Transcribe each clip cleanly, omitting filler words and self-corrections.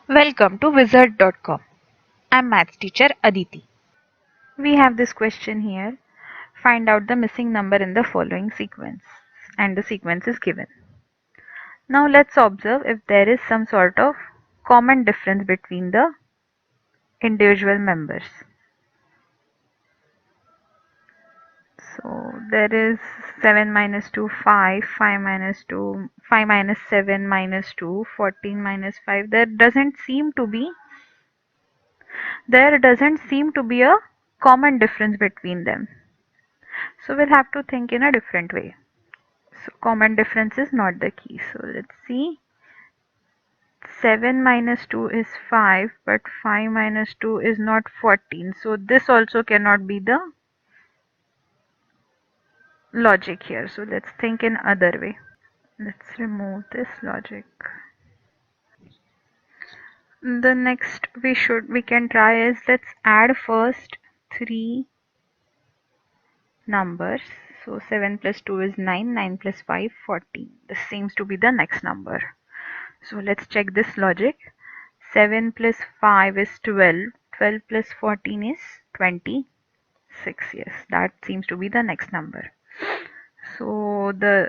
Welcome to Wizard.com. I'm maths teacher Aditi. We have this question here. Find out the missing number in the following sequence. And the sequence is given. Now let's observe if there is some sort of common difference between the individual members. So there is 7 minus 2, 5, 5 minus 2, 5 minus 7 minus 2, 14 minus 5. There doesn't seem to be a common difference between them. So we'll have to think in a different way. So common difference is not the key. So let's see. 7 minus 2 is 5, but 5 minus 2 is not 14. So this also cannot be the logic here. So let's think in other way. Let's remove this logic. The next we can try is let's add first three numbers. So 7 plus 2 is 9, 9 plus 5, 14. This seems to be the next number. So let's check this logic. 7 plus 5 is 12. 12 plus 14 is 26. Yes, that seems to be the next number. So the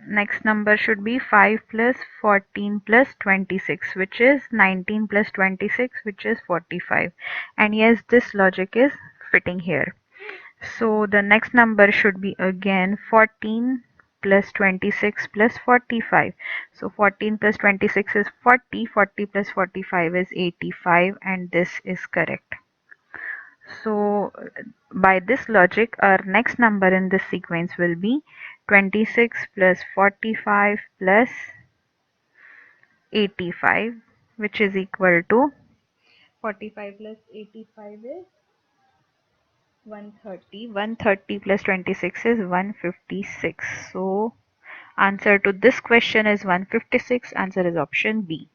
next number should be 5 plus 14 plus 26, which is 19 plus 26, which is 45. And yes, this logic is fitting here. So the next number should be again 14 plus 26 plus 45. So 14 plus 26 is 40, 40 plus 45 is 85, and this is correct. So by this logic, our next number in this sequence will be 26 plus 45 plus 85, which is equal to 45 plus 85 is 130. 130 plus 26 is 156. So answer to this question is 156. Answer is option B.